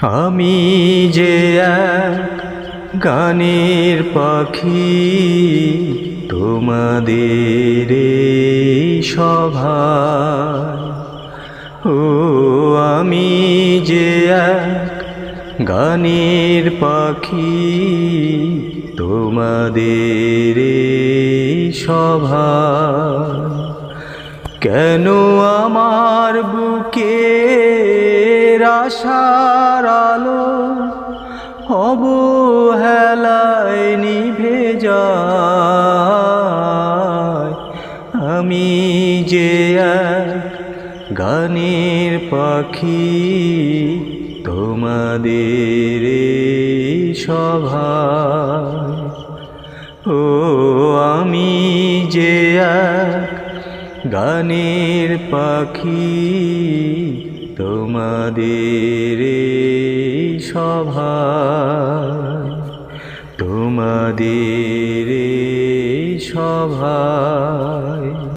আমি যে এক গানের পাখি, তোমাদের এই সভায়। ও আমি যে এক গানের পাখি, তোমাদের এই সভায়। কেন আমার বুকের আশার আলো অবহেলায় নিভে যায়? আমি যে এক গানের পাখি, তোমাদের এই সভায়। ও আমি যে এক গানের পাখি, তোমাদের এই সভায়, তোমাদের এই সভায়।